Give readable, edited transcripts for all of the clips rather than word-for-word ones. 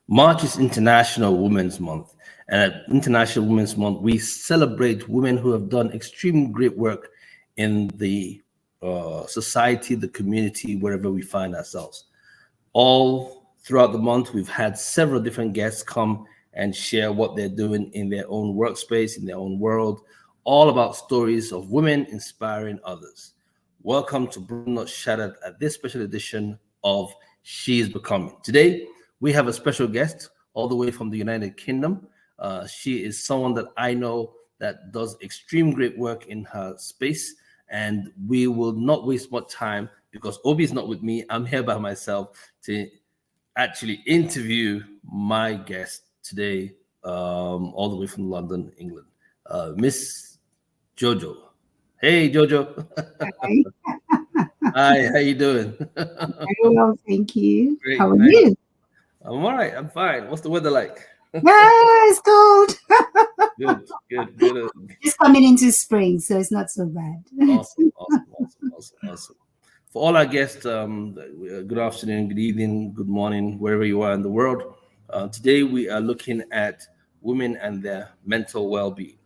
March is International Women's Month. And at International Women's Month, we celebrate women who have done extreme great work in the society, the community, wherever we find ourselves. All throughout the month, we've had several different guests come and share what they're doing in their own workspace, in their own world, all about stories of women inspiring others. Welcome to Broken Not Shattered at this special edition of She is Becoming. Today, we have a special guest all the way from the United Kingdom. She is someone that I know that does extreme great work in her space, and we will not waste much time because Obi is not with me. I'm here by myself to actually interview my guest today, all the way from London, England, Miss Jojo. Hey, Jojo. Hi, how you doing? Very well, thank you. Great, How are nice. you? I'm all right. I'm fine. What's the weather like? It's cold. Good. Just coming into spring, so it's not so bad. Awesome. For all our guests, good afternoon, good evening, good morning, wherever you are in the world. Today we are looking at women and their mental well-being,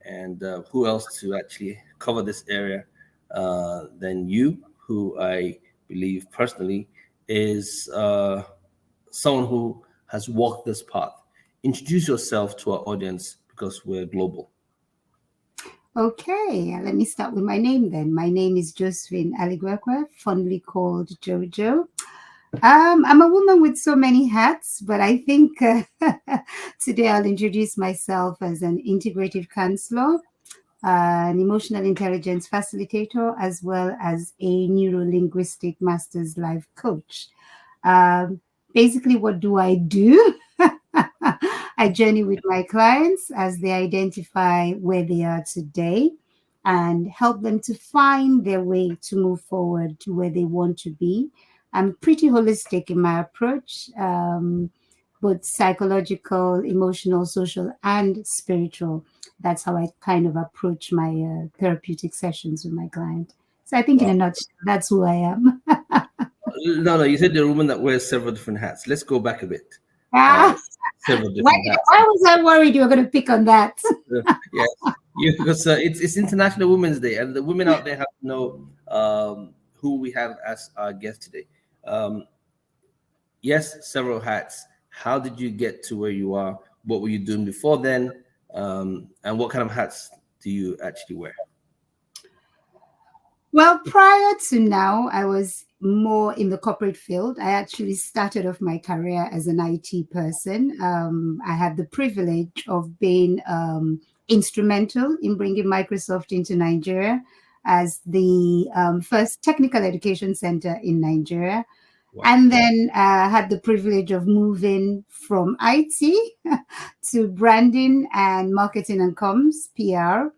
and who else to actually cover this area than you, who I believe personally is someone who has walked this path. Introduce yourself to our audience because we're global. Okay, let me start with my name then. My name is Josephine Aligwekwe, fondly called Jojo. I'm a woman with so many hats, but I think today I'll introduce myself as an integrative counselor, an emotional intelligence facilitator, as well as a neuro-linguistic master's life coach. Basically, what do I do? I journey with my clients as they identify where they are today and help them to find their way to move forward to where they want to be. I'm pretty holistic in my approach, both psychological, emotional, social, and spiritual. That's how I kind of approach my therapeutic sessions with my client. So I think in a nutshell, that's who I am. No, you said you're a woman that wears several different hats. Let's go back a bit. Several Why different hats. was I worried you were going to pick on that? Yes, because it's International Women's Day, and the women out there have to know who we have as our guest today. Yes, several hats. How did you get to where you are? What were you doing before then? And what kind of hats do you actually wear? Well, prior to now, I was more in the corporate field. I actually started off my career as an IT person. I had the privilege of being instrumental in bringing Microsoft into Nigeria as the first technical education center in Nigeria. Wow. And then I had the privilege of moving from IT to branding and marketing and comms, PR.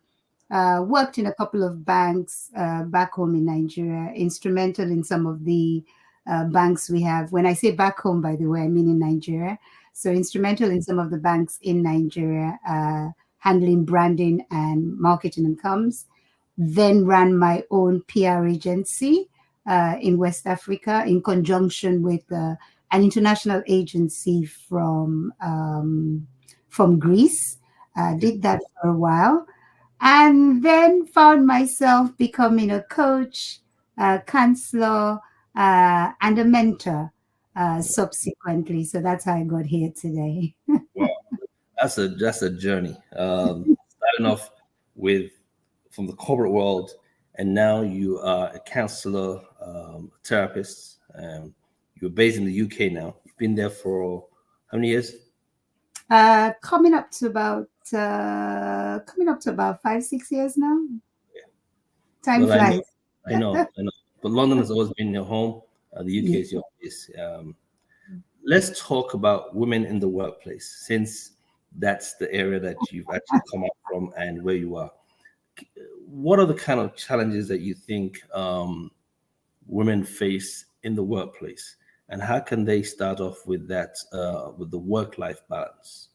Worked in a couple of banks back home in Nigeria, instrumental in some of the banks we have. When I say back home, by the way, I mean in Nigeria. So instrumental in some of the banks in Nigeria, handling branding and marketing and comms. Then ran my own PR agency in West Africa in conjunction with an international agency from Greece. Did that for a while. And then found myself becoming a coach, a counselor, and a mentor subsequently. So that's how I got here today. Wow, that's a journey. Starting off from the corporate world, and now you are a counselor, therapist. You're based in the UK now. You've been there for how many years? Coming up to about 5-6 years now. Yeah. Time flies. I know. But London has always been your home. The UK is your place. Let's talk about women in the workplace, since that's the area that you've actually come up from and where you are. What are the kind of challenges that you think women face in the workplace, and how can they start off with that, with the work-life balance?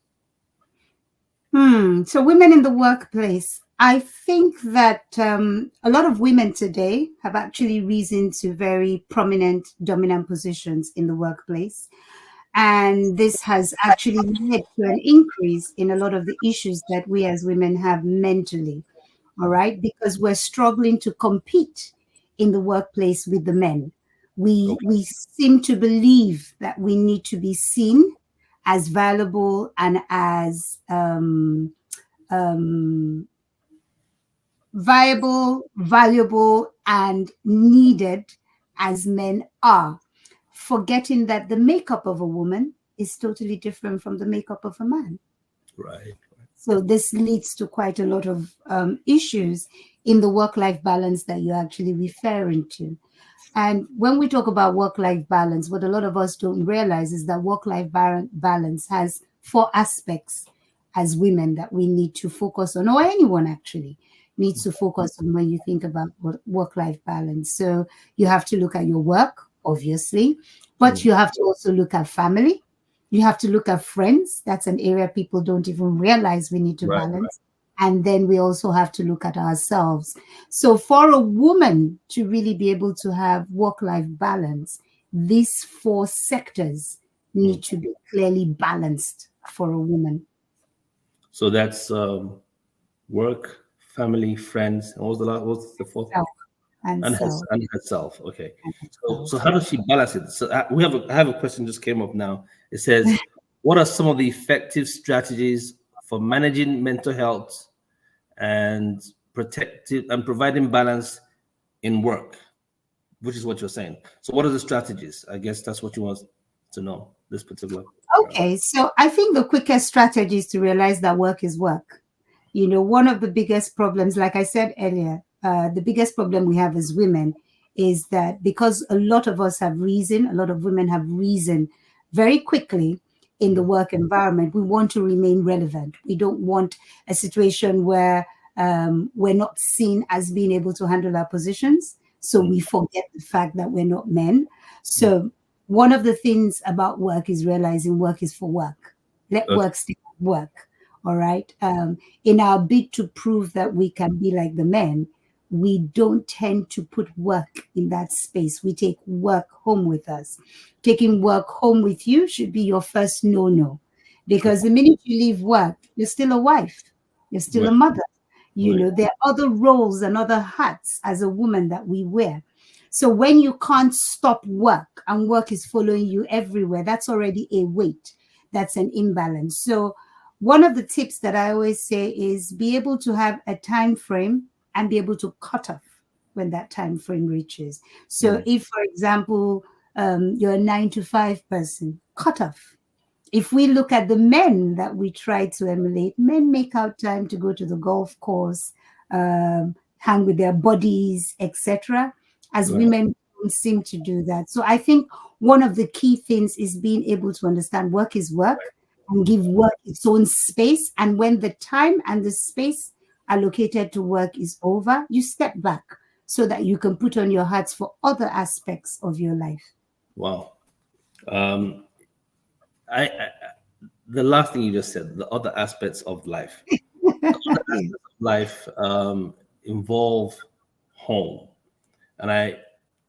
So women in the workplace, I think that a lot of women today have actually risen to very prominent, dominant positions in the workplace. And this has actually led to an increase in a lot of the issues that we as women have mentally, all right, because we're struggling to compete in the workplace with the men. We seem to believe that we need to be seen as valuable and as viable, valuable, and needed as men are, forgetting that the makeup of a woman is totally different from the makeup of a man. Right. So this leads to quite a lot of issues in the work-life balance that you're actually referring to. And when we talk about work-life balance, what a lot of us don't realize is that work-life balance has 4 aspects as women that we need to focus on, or anyone actually needs to focus on when you think about work-life balance. So you have to look at your work, obviously, but you have to also look at family. You have to look at friends. That's an area people don't even realize we need to balance. And then we also have to look at ourselves. So for a woman to really be able to have work-life balance, these 4 sectors need to be clearly balanced for a woman. So that's work, family, friends, and what's the fourth? Self and self. And herself. Okay. And So how does she balance it? So I have a question just came up now. It says, what are some of the effective strategies for managing mental health and providing balance in work, which is what you're saying. So what are the strategies? I guess that's what you want to know, this particular. Okay, so I think the quickest strategy is to realize that work is work. You know, one of the biggest problems, like I said earlier, the biggest problem we have as women is that because a lot of us have risen, a lot of women have risen very quickly in the work environment, we want to remain relevant. We don't want a situation where we're not seen as being able to handle our positions. So we forget the fact that we're not men. So one of the things about work is realizing work is for work. Let work stay work. All right. In our bid to prove that we can be like the men, we don't tend to put work in that space. We take work home with us. Taking work home with you should be your first no-no, because the minute you leave work, you're still a wife, you're still a mother. You know, there are other roles and other hats as a woman that we wear. So when you can't stop work and work is following you everywhere, that's already a weight. That's an imbalance. So one of the tips that I always say is be able to have a time frame and be able to cut off when that time frame reaches. So if, for example, you're a 9-to-5 person, cut off. If we look at the men that we try to emulate, men make out time to go to the golf course, hang with their buddies, etc. As women don't seem to do that. So I think one of the key things is being able to understand work is work and give work its own space. And when the time and the space allocated to work is over, you step back so that you can put on your hats for other aspects of your life. Wow. The last thing you just said, the other aspects of life. Life involve home. And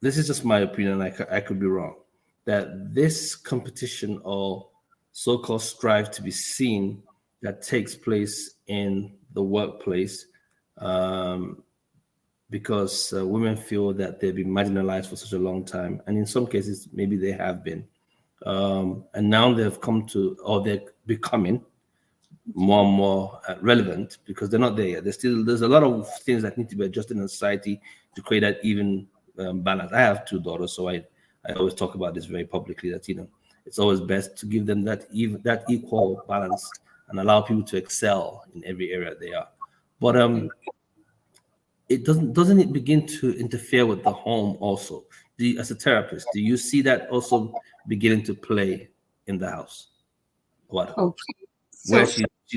this is just my opinion, I could be wrong, that this competition or so-called strive to be seen that takes place in the workplace, because women feel that they've been marginalized for such a long time. And in some cases, maybe they have been. And now they've come to, or they're becoming more and more relevant, because they're not there yet. There's a lot of things that need to be adjusted in society to create that even balance. I have 2 daughters, so I always talk about this very publicly, that, you know, it's always best to give them that equal balance and allow people to excel in every area they are. But it doesn't it begin to interfere with the home also? As a therapist, do you see that also beginning to play in the house? What? Okay. Where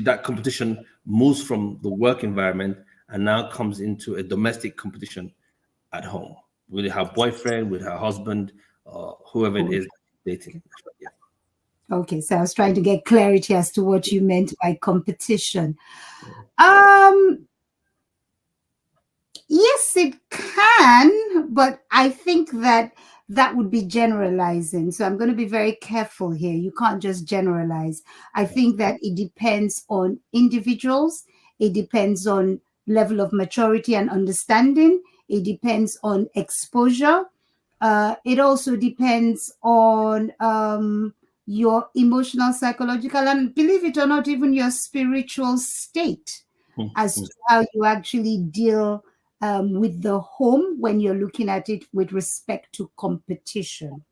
that competition moves from the work environment and now comes into a domestic competition at home with her boyfriend, with her husband, whoever it is dating. Yeah. Okay, so I was trying to get clarity as to what you meant by competition. Yes, it can, but I think that that would be generalizing. So I'm going to be very careful here. You can't just generalize. I think that it depends on individuals. It depends on level of maturity and understanding. It depends on exposure. It also depends on your emotional, psychological, and believe it or not, even your spiritual state as to how you actually deal with the home when you're looking at it with respect to competition.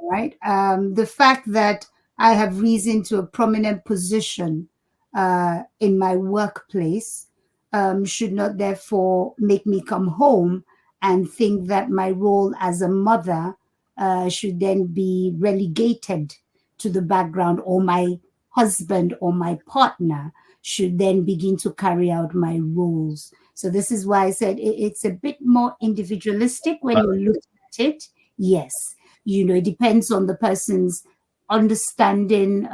Right? The fact that I have risen to a prominent position in my workplace should not therefore make me come home and think that my role as a mother should then be relegated to the background, or my husband or my partner should then begin to carry out my roles. So this is why I said it's a bit more individualistic when you look at it. Yes, it depends on the person's understanding,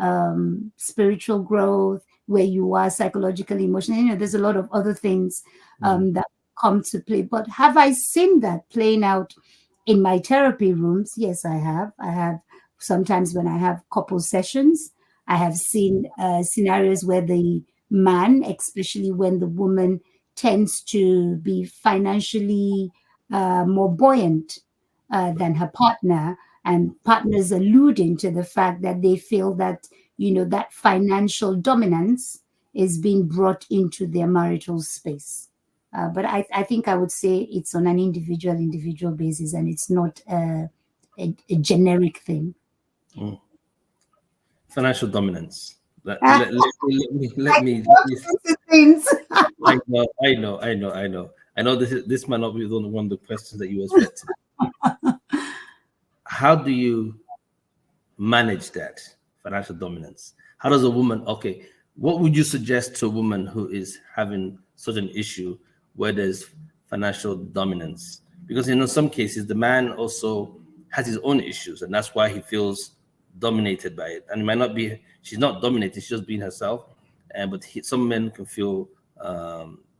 spiritual growth, where you are psychologically, emotionally. There's a lot of other things that come to play. But have I seen that playing out in my therapy rooms? Yes, I have. I have sometimes when I have couple sessions, I have seen scenarios where the man, especially when the woman tends to be financially more buoyant than her partner, and partners alluding to the fact that they feel that, that financial dominance is being brought into their marital space. But I think I would say it's on an individual basis, and it's not a generic thing. Financial dominance. Let me. I know this might not be one of the questions that you expected. How do you manage that financial dominance? How does a woman? Okay, what would you suggest to a woman who is having such an issue where there's financial dominance? Because in some cases, the man also has his own issues, and that's why he feels dominated by it. And it might not be, she's not dominated, she's just being herself. But some men can feel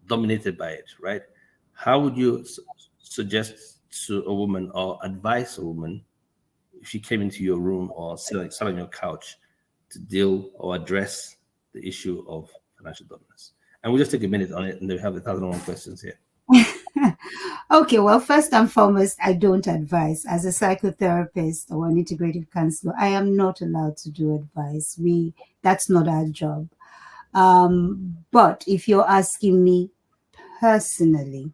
dominated by it, right? How would you suggest to a woman or advise a woman if she came into your room or sat on your couch to deal or address the issue of financial dominance? And we'll just take a minute on it, and then we have 1,001 questions here. Okay, well, first and foremost, I don't advise. As a psychotherapist or an integrative counselor, I am not allowed to do advice. That's not our job. But if you're asking me personally,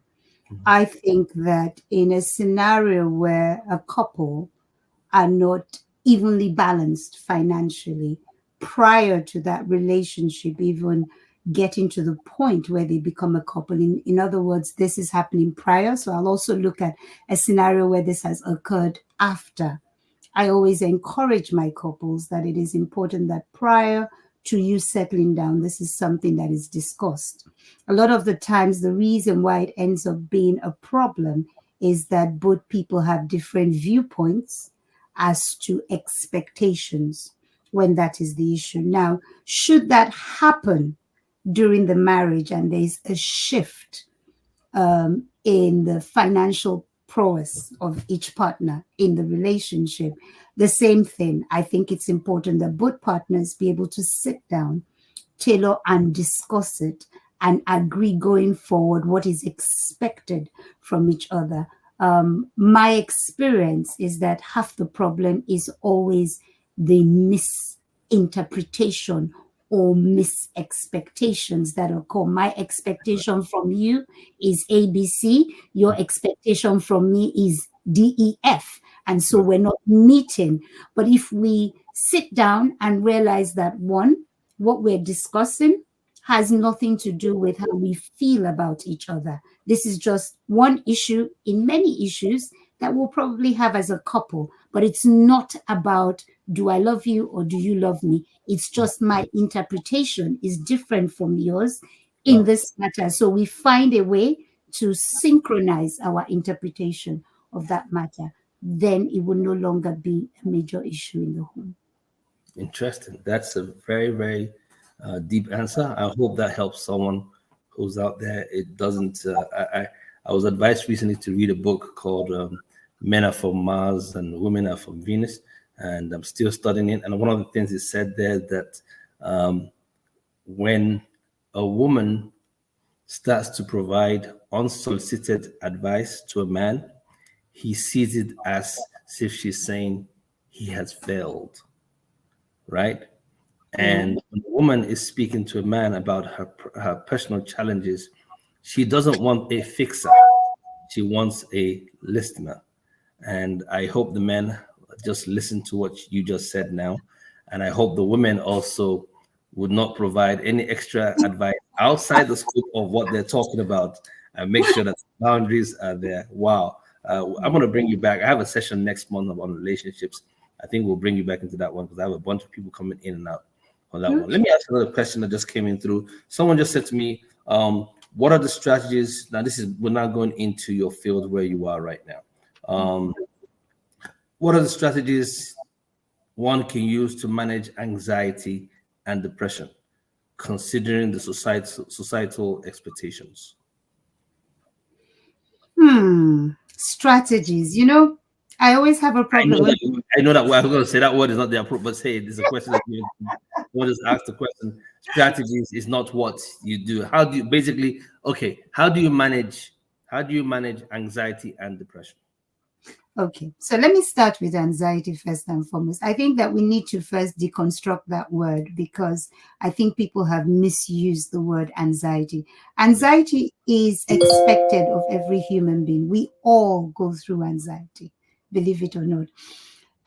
I think that in a scenario where a couple are not evenly balanced financially prior to that relationship even getting to the point where they become a couple. In other words, this is happening prior. So I'll also look at a scenario where this has occurred after. I always encourage my couples that it is important that prior to you settling down, this is something that is discussed. A lot of the times, the reason why it ends up being a problem is that both people have different viewpoints as to expectations when that is the issue. Now, should that happen during the marriage and there's a shift in the financial prowess of each partner in the relationship, the same thing. I think it's important that both partners be able to sit down, tailor and discuss it, and agree going forward what is expected from each other. My experience is that half the problem is always the misinterpretation or misexpectations that occur. My expectation from you is ABC. Your expectation from me is DEF. And so we're not meeting. But if we sit down and realize that, one, what we're discussing has nothing to do with how we feel about each other. This is just one issue in many issues that we'll probably have as a couple, but it's not about do I love you or do you love me? It's just my interpretation is different from yours in this matter. So we find a way to synchronize our interpretation of that matter. Then it will no longer be a major issue in the home. Interesting. That's a very, very deep answer. I hope that helps someone who's out there. It doesn't. I was advised recently to read a book called men are from Mars and women are from Venus, and I'm still studying it. And one of the things it said there that when a woman starts to provide unsolicited advice to a man, he sees it as if she's saying he has failed, right? And when a woman is speaking to a man about her personal challenges, she doesn't want a fixer. She wants a listener. And I hope the men just listen to what you just said now. And I hope the women also would not provide any extra advice outside the scope of what they're talking about, and make sure that boundaries are there. Wow. I'm going to bring you back. I have a session next month on relationships. I think we'll bring you back into that one because I have a bunch of people coming in and out on that one. Let me ask another question that just came in through. Someone just said to me, what are the strategies? Now, we're not going into your field where you are right now. What are the strategies one can use to manage anxiety and depression, considering the societal expectations? Strategies. I always have a problem. I know that I'm going to say that word is not the appropriate, but say it is a question that you want to ask the question. Strategies is not what you do. How do you manage anxiety and depression? Okay, so let me start with anxiety first and foremost. I think that we need to first deconstruct that word because I think people have misused the word anxiety. Anxiety is expected of every human being. We all go through anxiety, believe it or not.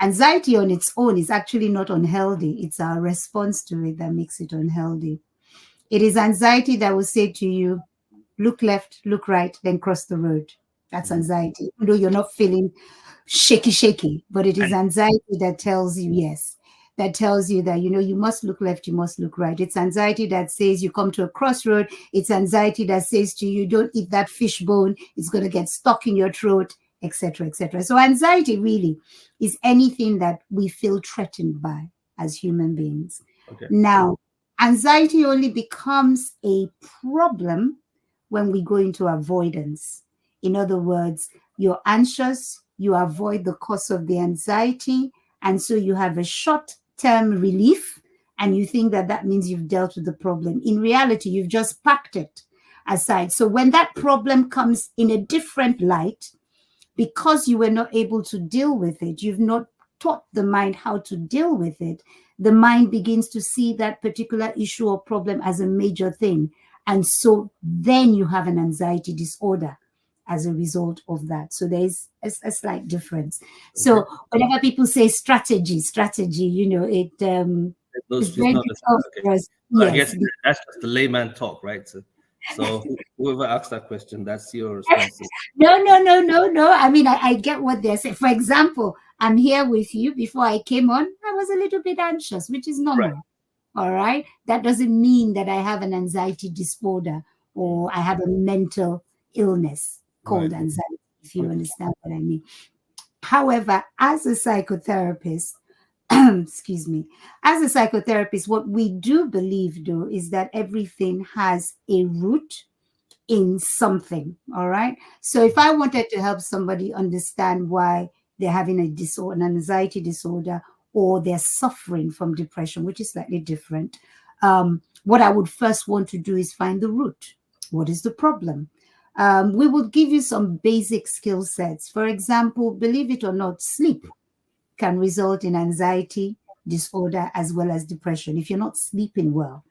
Anxiety on its own is actually not unhealthy. It's our response to it that makes it unhealthy. It is anxiety that will say to you, look left, look right, then cross the road. That's anxiety. Even though you're not feeling shaky, but it is anxiety that tells you yes, that tells you that you must look left, you must look right. It's anxiety that says you come to a crossroad. It's anxiety that says to you, don't eat that fish bone, it's going to get stuck in your throat, etc., etc. So anxiety really is anything that we feel threatened by as human beings. Okay. Now, anxiety only becomes a problem when we go into avoidance. In other words, you're anxious, you avoid the cause of the anxiety, and so you have a short-term relief, and you think that that means you've dealt with the problem. In reality, you've just packed it aside. So when that problem comes in a different light, because you were not able to deal with it, you've not taught the mind how to deal with it, the mind begins to see that particular issue or problem as a major thing. And so then you have an anxiety disorder as a result of that. So there's a slight difference. Okay. So whenever people say strategy, it's very difficult for us. Yes. I guess that's just the layman talk, right? So whoever asked that question, that's your responsibility. No. I mean, I get what they're saying. For example, I'm here with you. Before I came on, I was a little bit anxious, which is normal. Right. All right. That doesn't mean that I have an anxiety disorder or I have a mental illness called anxiety, if you understand what I mean. However, as a psychotherapist, excuse me, as a psychotherapist, what we do believe, though, is that everything has a root in something. All right. So if I wanted to help somebody understand why they're having a disorder, an anxiety disorder, or they're suffering from depression, which is slightly different, what I would first want to do is find the root. What is the problem? We will give you some basic skill sets. For example, believe it or not, sleep can result in anxiety disorder as well as depression. If you're not sleeping well,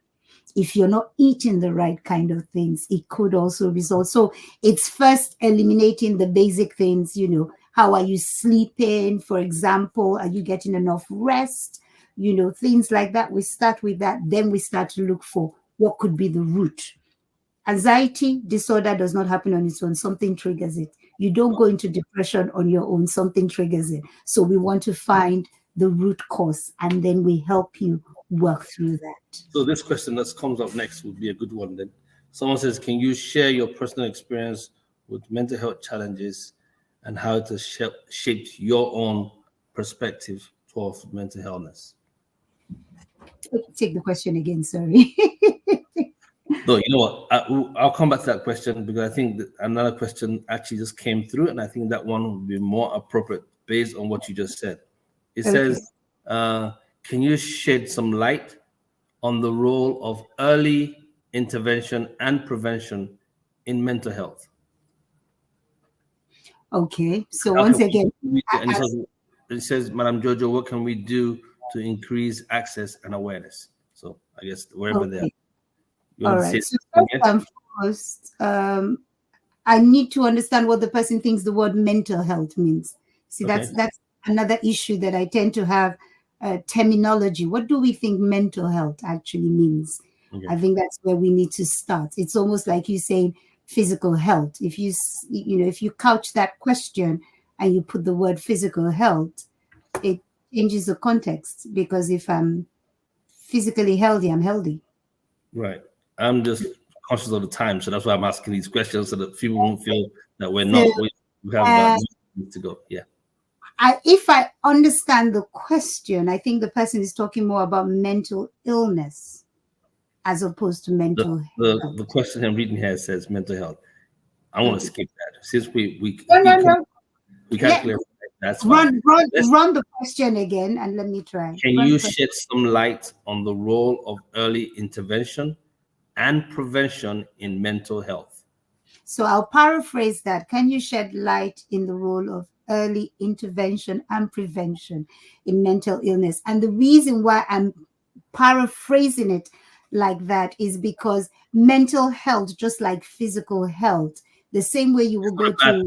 if you're not eating the right kind of things, it could also result. So it's first eliminating the basic things, how are you sleeping? For example, are you getting enough rest? Things like that. We start with that. Then we start to look for what could be the root. Anxiety disorder does not happen on its own. Something triggers it. You don't go into depression on your own. Something triggers it. So we want to find the root cause, and then we help you work through that. So this question that comes up next would be a good one then. Someone says, can you share your personal experience with mental health challenges and how it has shaped your own perspective towards mental illness? Take the question again, sorry. No, you know what? I'll come back to that question because I think that another question actually just came through, and I think that one would be more appropriate based on what you just said. It says, can you shed some light on the role of early intervention and prevention in mental health? Okay, so once again, it says, Madam Jojo, what can we do to increase access and awareness? So I guess wherever they are. All right. So first and foremost, I need to understand what the person thinks the word mental health means. See, that's another issue that I tend to have terminology. What do we think mental health actually means? Okay. I think that's where we need to start. It's almost like you saying physical health. If if you couch that question and you put the word physical health, it changes the context, because if I'm physically healthy, I'm healthy. Right. I'm just conscious of the time, so that's why I'm asking these questions so that people won't feel that we're not. We have to go. Yeah. If I understand the question, I think the person is talking more about mental illness as opposed to mental health. The question I'm reading here says mental health. I want to skip that since we calculate. That's fine. Run the question again and let me try. Can you shed some light on the role of early intervention and prevention in mental health? So I'll paraphrase that. Can you shed light in the role of early intervention and prevention in mental illness? And the reason why I'm paraphrasing it like that is because mental health, just like physical health, the same way you will go to...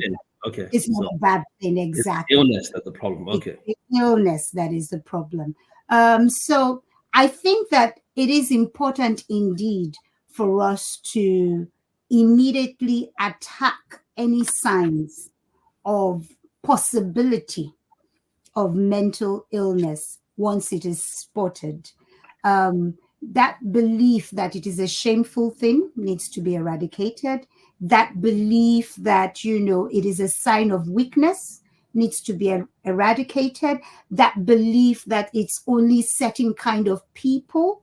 Okay. It's not a bad thing, exactly. It's illness that's the problem. Okay. It's illness that is the problem. So I think that it is important indeed for us to immediately attack any signs of possibility of mental illness once it is spotted. That belief that it is a shameful thing needs to be eradicated. That belief that, it is a sign of weakness needs to be eradicated. That belief that it's only certain kind of people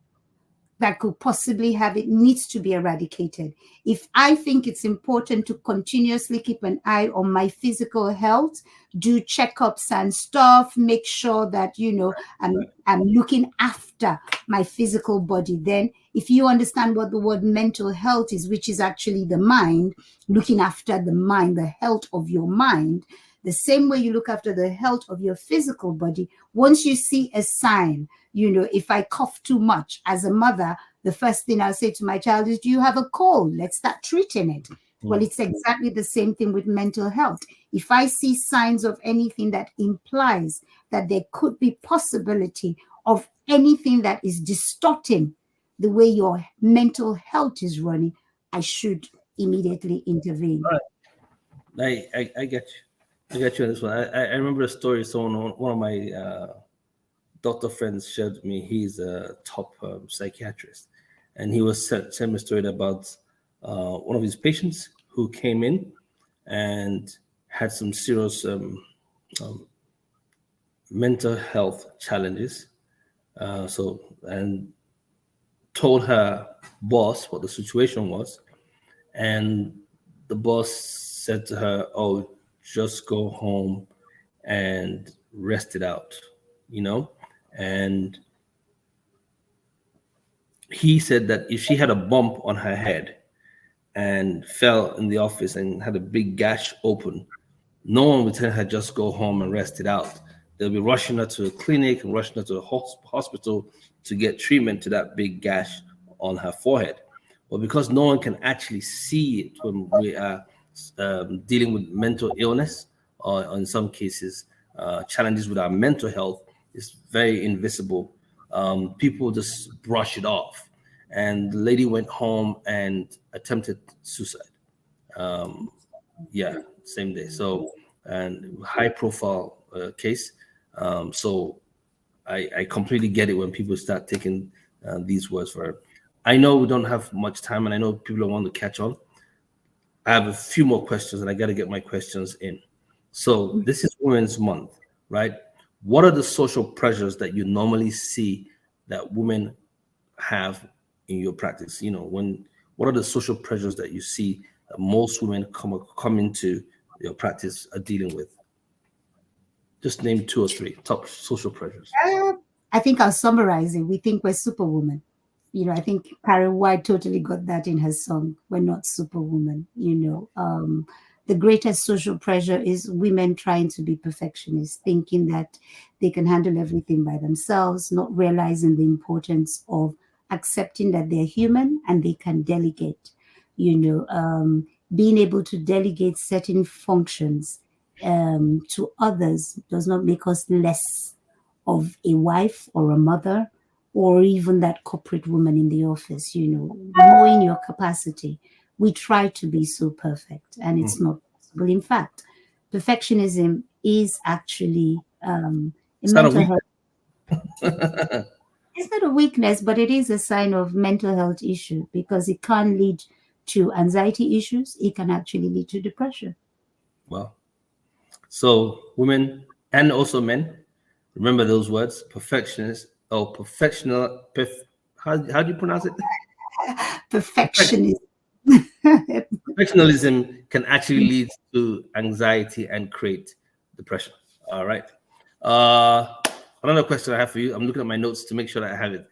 that could possibly have it needs to be eradicated. If I think it's important to continuously keep an eye on my physical health, do checkups and stuff, make sure that, I'm looking after my physical body, then if you understand what the word mental health is, which is actually the mind, looking after the mind, the health of your mind, the same way you look after the health of your physical body, once you see a sign, if I cough too much as a mother, the first thing I'll say to my child is, do you have a cold? Let's start treating it. Well, it's exactly the same thing with mental health. If I see signs of anything that implies that there could be possibility of anything that is distorting the way your mental health is running, I should immediately intervene. All right. I get you. I get you on this one. I remember a story one of my doctor friends shared me. He's a top psychiatrist, and he was telling me a story about one of his patients who came in and had some serious mental health challenges. And told her boss what the situation was, and the boss said to her, "Oh, just go home and rest it out," And he said that if she had a bump on her head and fell in the office and had a big gash open, no one would tell her just go home and rest it out. They'll be rushing her to a clinic and rushing her to a hospital to get treatment to that big gash on her forehead. Well, because no one can actually see it when we are dealing with mental illness, or in some cases, challenges with our mental health, is very invisible. People just brush it off. And the lady went home and attempted suicide. Same day. So, and high profile case. So I completely get it when people start taking these words for her. I know we don't have much time, and I know people don't want to catch on. I have a few more questions, and I got to get my questions in. So this is Women's Month, right? What are the social pressures that you normally see that women have in your practice? When what are the social pressures that you see that most women come into your practice are dealing with? Just name 2 or 3 top social pressures. I think I'll summarize it. We think we're superwoman. I think Karen White totally got that in her song. We're not superwoman. The greatest social pressure is women trying to be perfectionists, thinking that they can handle everything by themselves, not realizing the importance of accepting that they're human and they can delegate. Being able to delegate certain functions to others does not make us less of a wife or a mother or even that corporate woman in the office. Knowing your capacity, we try to be so perfect and it's not possible. In fact, perfectionism is actually a mental health. It's not a weakness, but it is a sign of mental health issue because it can lead to anxiety issues. It can actually lead to depression. Wow. So women and also men, remember those words, perfectionist or perfectional. How do you pronounce it? Perfectionism. Perfectionism can actually lead to anxiety and create depression. All right. Another question I have for you. I'm looking at my notes to make sure that I have it.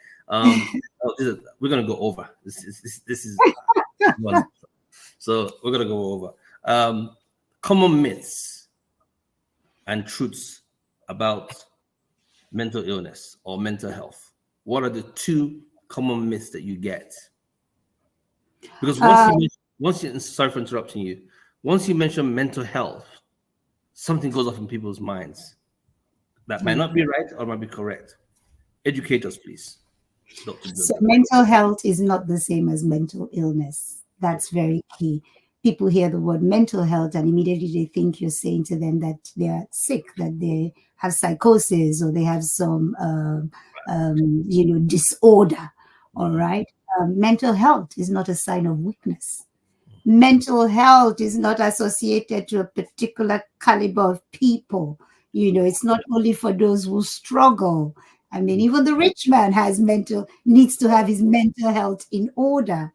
We're gonna go over. This is one. So we're gonna go over common myths and truths about mental illness or mental health. What are the 2 common myths that you get? Because sorry for interrupting you. Once you mention mental health, something goes off in people's minds. That might not be right or might be correct. Educate us, please. So mental health is not the same as mental illness. That's very key. People hear the word mental health and immediately they think you're saying to them that they are sick, that they have psychosis or they have some, disorder. All right. Mental health is not a sign of weakness. Mental health is not associated to a particular caliber of people. It's not only for those who struggle. I mean, even the rich man needs to have his mental health in order.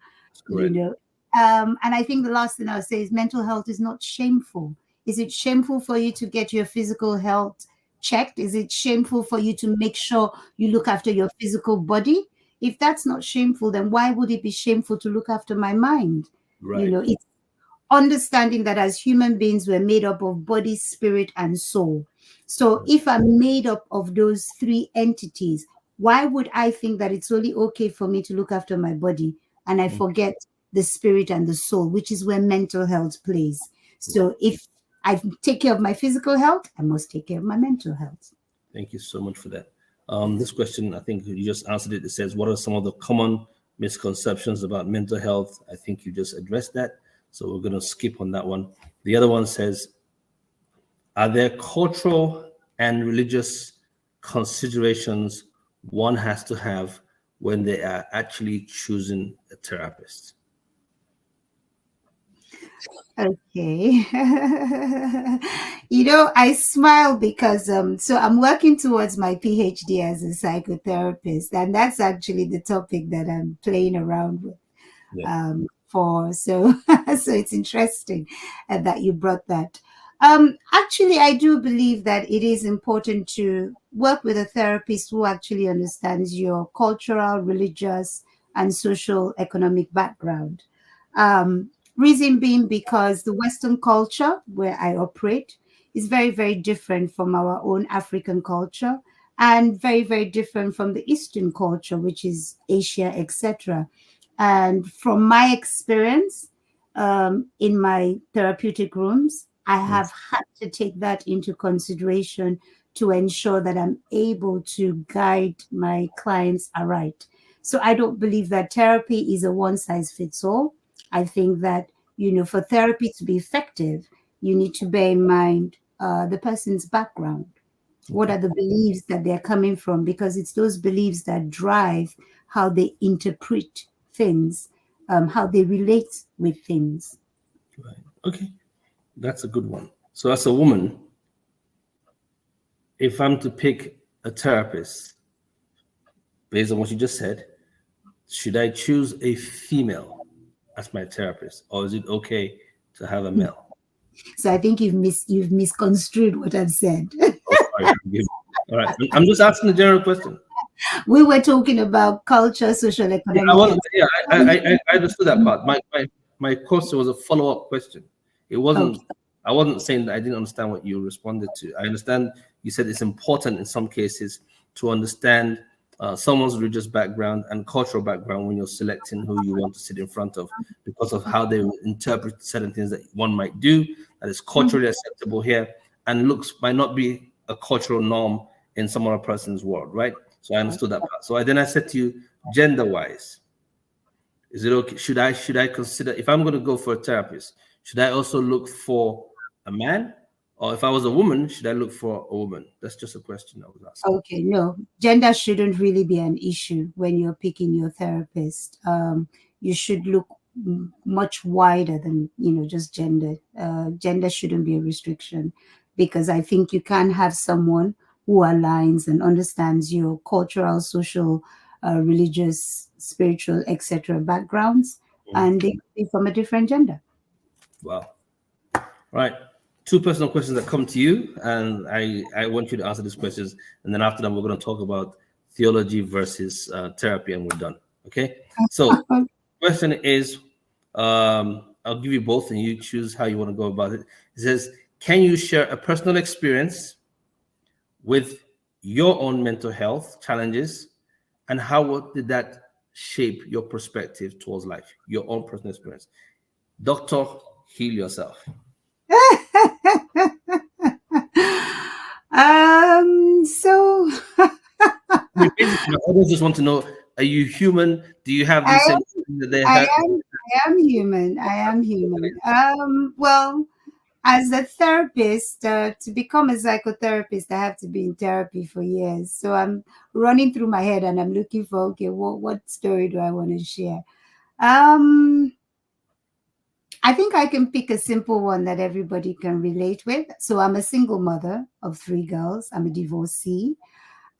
And I think the last thing I'll say is mental health is not shameful. Is it shameful for you to get your physical health checked? Is it shameful for you to make sure you look after your physical body? If that's not shameful, then why would it be shameful to look after my mind? Right. It's understanding that as human beings, we're made up of body, spirit, and soul. So if I'm made up of those 3 entities, why would I think that it's only okay for me to look after my body and I forget the spirit and the soul, which is where mental health plays? So if I take care of my physical health, I must take care of my mental health. Thank you so much for that. This question, I think you just answered it. It says, what are some of the common misconceptions about mental health? I think you just addressed that. So we're going to skip on that one. The other one says, are there cultural and religious considerations one has to have when they are actually choosing a therapist? Okay. I smile because so I'm working towards my PhD as a psychotherapist, and that's actually the topic that I'm playing around with. Yeah. So it's interesting that you brought that. Actually, I do believe that it is important to work with a therapist who actually understands your cultural, religious, and social economic background. Reason being because the Western culture where I operate is very, very different from our own African culture and very, very different from the Eastern culture, which is Asia, etc. And from my experience in my therapeutic rooms, I have had to take that into consideration to ensure that I'm able to guide my clients aright. So I don't believe that therapy is a one size fits all. I think that, for therapy to be effective, you need to bear in mind the person's background. What are the beliefs that they're coming from? Because it's those beliefs that drive how they interpret things, how they relate with things. Right. Okay. That's a good one. So as a woman, if I'm to pick a therapist based on what you just said, should I choose a female as my therapist, or is it okay to have a male? So I think you've misconstrued what I've said. Oh, sorry. All right. I'm just asking a general question. We were talking about culture, social, Yeah, economic. I understood that part. My question was a follow-up question. It wasn't. Okay. I wasn't saying that I didn't understand what you responded to. I understand you said it's important in some cases to understand someone's religious background and cultural background when you're selecting who you want to sit in front of, because of how they interpret certain things that one might do that is culturally acceptable here and might not be a cultural norm in some other person's world, right? So I understood that part. So then I said to you, gender-wise, is it okay? Should I consider, if I'm going to go for a therapist, should I also look for a man? Or if I was a woman, should I look for a woman? That's just a question I was asking. Okay, no, gender shouldn't really be an issue when you're picking your therapist. You should look much wider than just gender. Gender shouldn't be a restriction, because I think you can have someone who aligns and understands your cultural, social, religious, spiritual, etc. backgrounds, and they could be from a different gender. Wow. Right. Two personal questions that come to you, and I want you to answer these questions. And then after that, we're going to talk about theology versus therapy, and we're done. Okay. So, question is, I'll give you both, and you choose how you want to go about it. It says, can you share a personal experience with your own mental health challenges, and how did that shape your perspective towards life? Your own personal experience. Doctor, heal yourself. So Basically, others just want to know: are you human? Do you have the same thing that they have? I am human. I am human. Well, as a therapist, to become a psychotherapist, I have to be in therapy for years. So I'm running through my head and I'm looking for, okay, what story do I want to share? I think I can pick a simple one that everybody can relate with. So I'm a single mother of 3 girls. I'm a divorcee.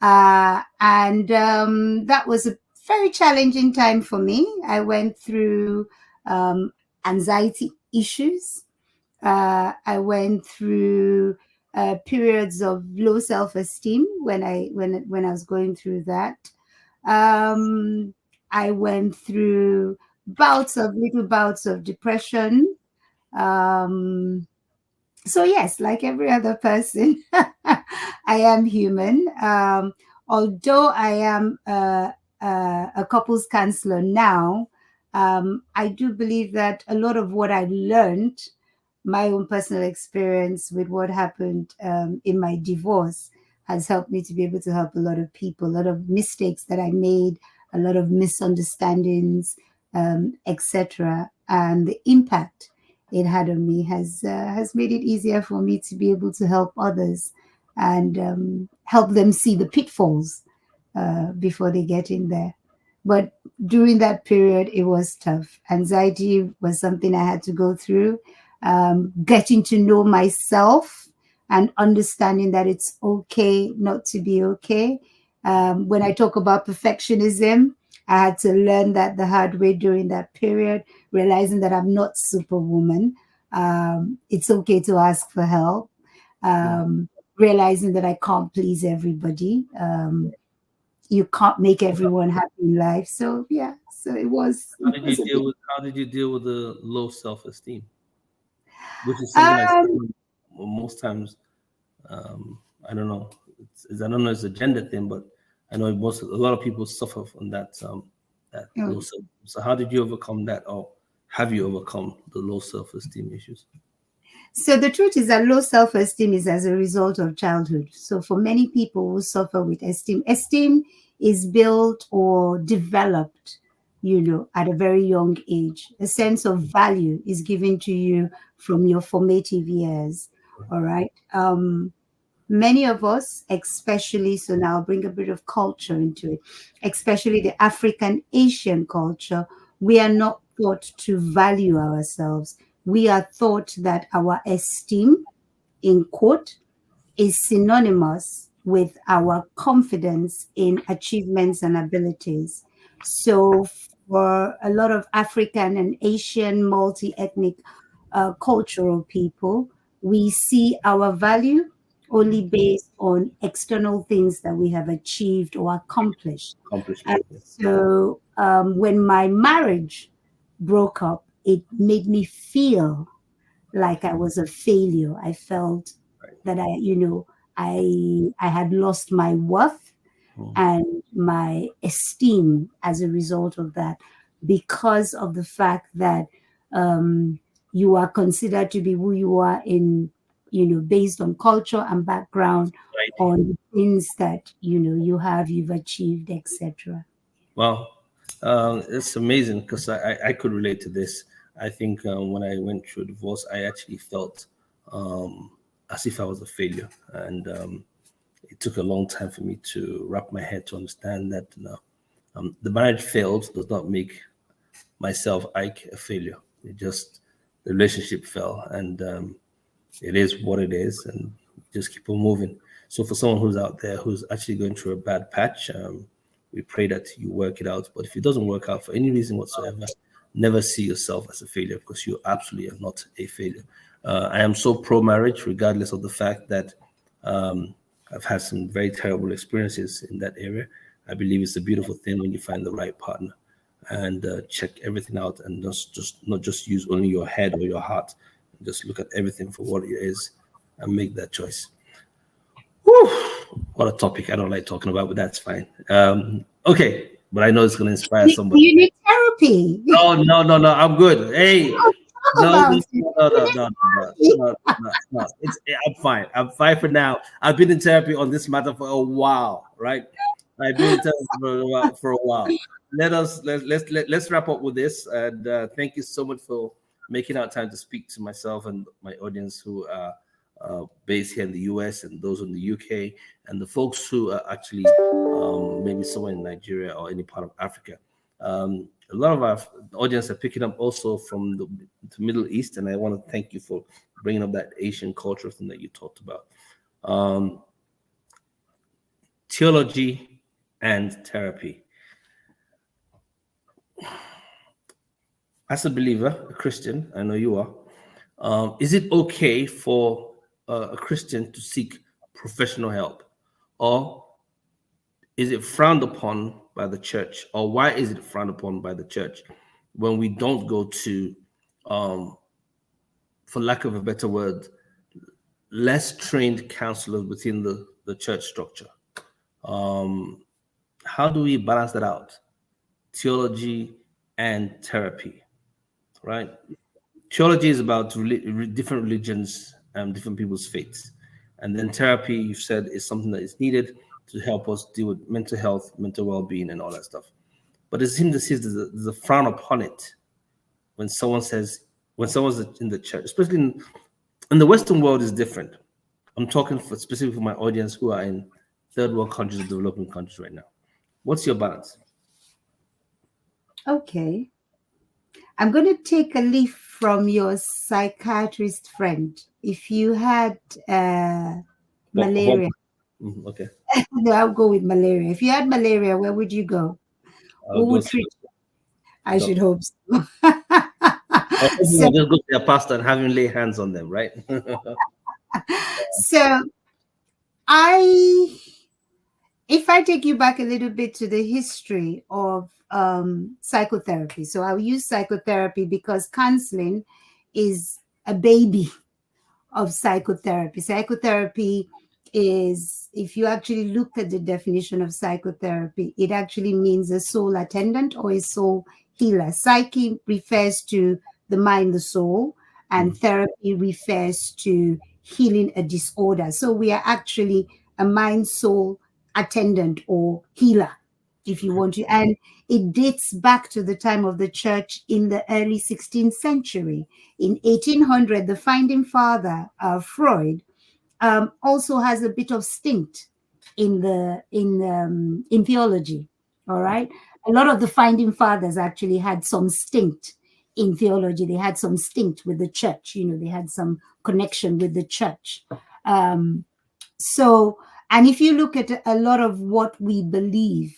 And that was a very challenging time for me. I went through anxiety issues. I went through periods of low self-esteem when I was going through that. I went through little bouts of depression. So yes, like every other person, I am human. Although I am a couples counselor now, I do believe that a lot of what I learned, my own personal experience with what happened in my divorce, has helped me to be able to help a lot of people. A lot of mistakes that I made, a lot of misunderstandings, etc., and the impact it had on me has made it easier for me to be able to help others and help them see the pitfalls before they get in there. But during that period, it was tough. Anxiety was something I had to go through. Getting to know myself and understanding that it's okay not to be okay. When I talk about perfectionism, I had to learn that the hard way during that period, realizing that I'm not superwoman. It's okay to ask for help. Realizing that I can't please everybody. You can't make everyone happy in life. So yeah, so it was. How did you deal with the low self-esteem, which is something I see most times? I don't know. I don't know. It's a gender thing, but I know a lot of people suffer from that. That low self. So how did you overcome that, or have you overcome the low self-esteem issues? So the truth is that low self-esteem is as a result of childhood. So for many people who suffer with esteem is built or developed, at a very young age. A sense of value is given to you from your formative years. All right. Many of us, especially, so now I'll bring a bit of culture into it, especially the African Asian culture, we are not taught to value ourselves. We are taught that our esteem, in quote, is synonymous with our confidence in achievements and abilities. So for a lot of African and Asian multi-ethnic cultural people, we see our value only based on external things that we have achieved or accomplished. And Accomplishment. so when my marriage broke up, it made me feel like I was a failure. I felt Right. that I had lost my worth Mm. and my esteem as a result of that, because of the fact that you are considered to be who you are based on culture and background, Right. on the things that you've achieved, etc. Well, it's amazing because I could relate to this. I think when I went through a divorce, I actually felt as if I was a failure. And it took a long time for me to wrap my head to understand that the marriage failed does not make myself, Ike, a failure. It just, the relationship fell. And it is what it is, and just keep on moving. So for someone who's out there who's actually going through a bad patch, we pray that you work it out. But if it doesn't work out for any reason whatsoever, never see yourself as a failure, because you absolutely are not a failure. I am so pro marriage, regardless of the fact that I've had some very terrible experiences in that area. I believe it's a beautiful thing when you find the right partner and check everything out, and just not just use only your head or your heart. Just look at everything for what it is and make that choice. Whew, what a topic I don't like talking about, but that's fine. Okay, but I know it's going to inspire somebody. You need therapy. No, no, no, no. I'm good. Hey, Talk no, about no, it. no, no, no, no, no, no, no. I'm fine. I'm fine for now. I've been in therapy on this matter for a while, right? I've been in therapy for a while. Let's wrap up with this. And thank you so much for making out time to speak to myself and my audience who are based here in the US and those in the UK and the folks who are actually maybe somewhere in Nigeria or any part of Africa. A lot of our audience are picking up also from the Middle East, and I want to thank you for bringing up that Asian culture thing that you talked about. Theology and therapy. As a believer, a Christian, I know you are, is it okay for a Christian to seek professional help? Or is it frowned upon by the church? Or why is it frowned upon by the church when we don't go to, for lack of a better word, less trained counselors within the church structure? How do we balance that out? Theology and therapy, right? Theology is about different religions and different people's faiths. And then therapy, you've said, is something that is needed to help us deal with mental health, mental well-being, and all that stuff. But it seems there's a frown upon it when someone's in the church, especially in the Western world is different. I'm talking specifically for my audience who are in third world countries or developing countries right now. What's your balance? Okay. I'm going to take a leaf from your psychiatrist friend. If you had malaria, Okay. no, I'll go with malaria. If you had malaria, where would you go? I'll Who go would see treat you? I should hope so. I'll So, just go to their pastor and have him lay hands on them, right? so if I take you back a little bit to the history of psychotherapy, so I'll use psychotherapy because counseling is a baby of psychotherapy. Psychotherapy is, if you actually look at the definition of psychotherapy, it actually means a soul attendant or a soul healer. Psyche refers to the mind, the soul, and therapy refers to healing a disorder. So we are actually a mind, soul attendant or healer, if you want to. And it dates back to the time of the church in the early 16th century. In 1800, the founding father, Freud, also has a bit of stint in theology. All right, a lot of the founding fathers actually had some stint in theology. They had some stint with the church. They had some connection with the church. So, and if you look at a lot of what we believe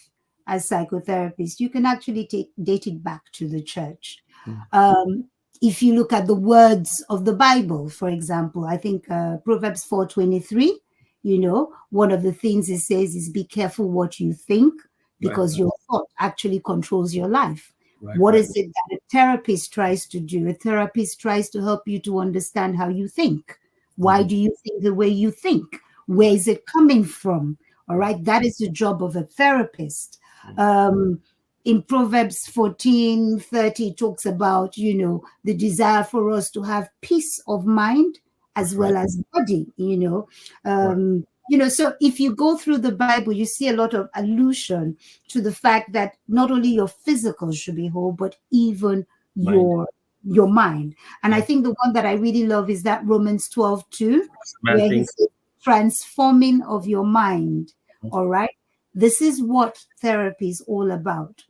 as psychotherapists, you can actually date it back to the church. Mm. If you look at the words of the Bible, for example, I think Proverbs 4:23, one of the things it says is be careful what you think, because your thought actually controls your life. What is it that a therapist tries to do? A therapist tries to help you to understand how you think. Why do you think the way you think? Where is it coming from? All right. That is the job of a therapist. In Proverbs 14:30, it talks about, the desire for us to have peace of mind as well as body, so if you go through the Bible, you see a lot of allusion to the fact that not only your physical should be whole, but even your mind. And I think the one that I really love is that Romans 12:2, where he says, transforming of your mind. All right. This is what therapy is all about.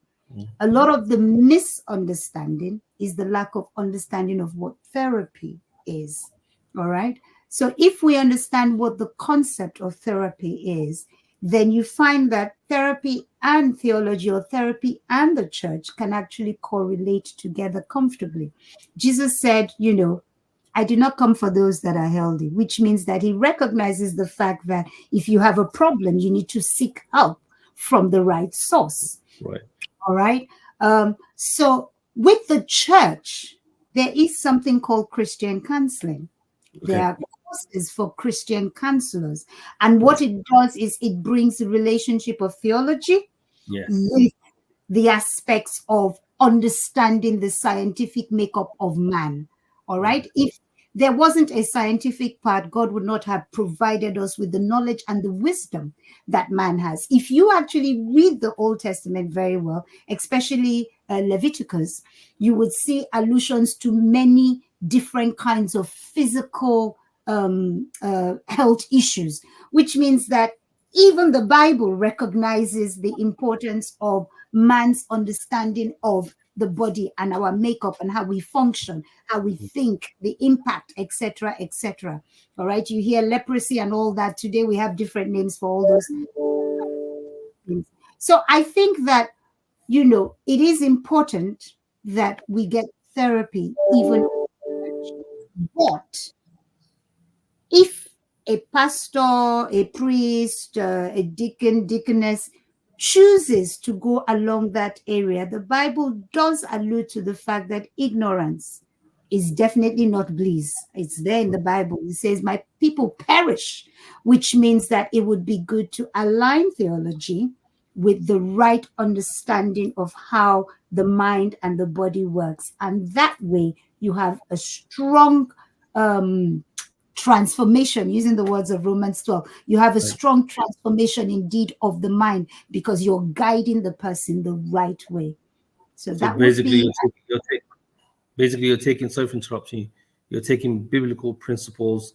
A lot of the misunderstanding is the lack of understanding of what therapy is. All right. So if we understand what the concept of therapy is, then you find that therapy and theology, or therapy and the church, can actually correlate together comfortably. Jesus said, I did not come for those that are healthy, which means that he recognizes the fact that if you have a problem, you need to seek help from the right source. Right. All right. So with the church, there is something called Christian counseling. Okay. There are courses for Christian counselors. And what it does is it brings the relationship of theology with the aspects of understanding the scientific makeup of man. All right. If there wasn't a scientific part, God would not have provided us with the knowledge and the wisdom that man has. If you actually read the Old Testament very well, especially Leviticus, you would see allusions to many different kinds of physical health issues, which means that even the Bible recognizes the importance of man's understanding of the body and our makeup and how we function, how we think, the impact, etc., etc. All right. You hear leprosy and all that. Today we have different names for all those things. So I think that, it is important that we get therapy, even. But if a pastor, a priest, a deacon, deaconess chooses to go along that area, the Bible does allude to the fact that ignorance is definitely not bliss. It's there in the Bible. It says, my people perish, which means that it would be good to align theology with the right understanding of how the mind and the body works. And that way you have a strong transformation, using the words of Romans 12. You have a strong transformation indeed of the mind, because you're guiding the person the right way. So that basically you're taking, sorry for interrupting, you're taking biblical principles,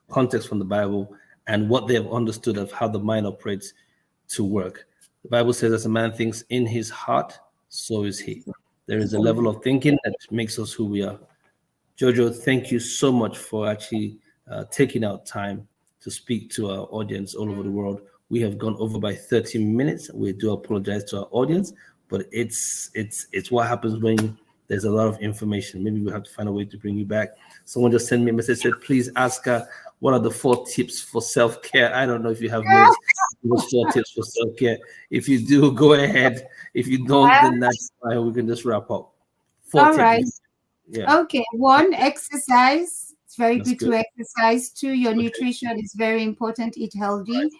context from the Bible, and what they have understood of how the mind operates to work. The Bible says, as a man thinks in his heart, so is he. There is a level of thinking that makes us who we are. Jojo, thank you so much for actually taking out time to speak to our audience all over the world. We have gone over by 30 minutes. We do apologize to our audience, but it's what happens when there's a lot of information. Maybe we'll have to find a way to bring you back. Someone just sent me a message, said, please ask her, what are the 4 tips for self-care? I don't know if you have those 4 tips for self-care. If you do, go ahead. If you don't, then that's fine. We can just wrap up. 4 tips. Right. Yeah. Okay. 1, exercise. It's very good to exercise. 2, your nutrition is very important. Eat healthy.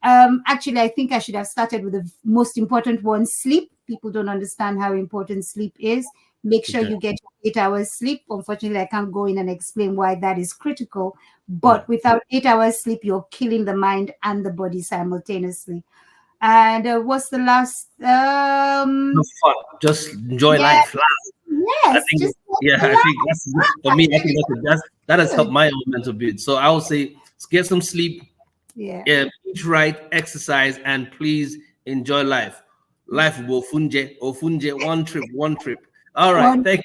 Actually, I think I should have started with the most important one, sleep. People don't understand how important sleep is. Make sure you get 8 hours sleep. Unfortunately, I can't go in and explain why that is critical. But without 8 hours sleep, you're killing the mind and the body simultaneously. And what's the last? Fun. Just enjoy life. Yes. I think that's for me. I think that has helped my own mental being. So I would say, get some sleep. Eat right, exercise, and please enjoy life. Life will funje, one trip. All right, thank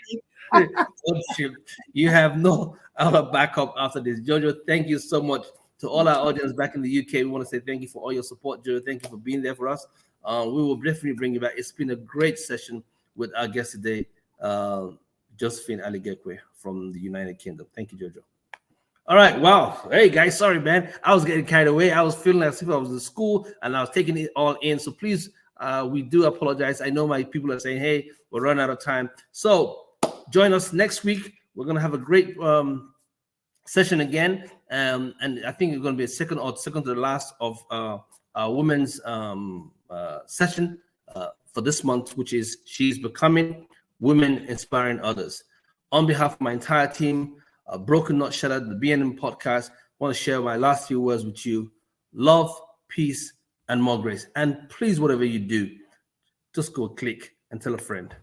you. You have no other backup after this. Jojo, thank you so much. To all our audience back in the UK, we want to say thank you for all your support, Jojo. Thank you for being there for us. We will definitely bring you back. It's been a great session with our guest today, Josephine Aligwekwe from the United Kingdom. Thank you, Jojo. All right. Wow. Hey, guys. Sorry, man. I was getting carried away. I was feeling as if I was in school and I was taking it all in. So please, we do apologize. I know my people are saying, hey, we're running out of time. So join us next week. We're going to have a great session again. And I think it's going to be a second to the last of our women's session for this month, which is She's Becoming, Women Inspiring Others. On behalf of my entire team, Broken Not Shattered, the BNM podcast, I want to share my last few words with you. Love, peace, and more grace. And please, whatever you do, just go click and tell a friend.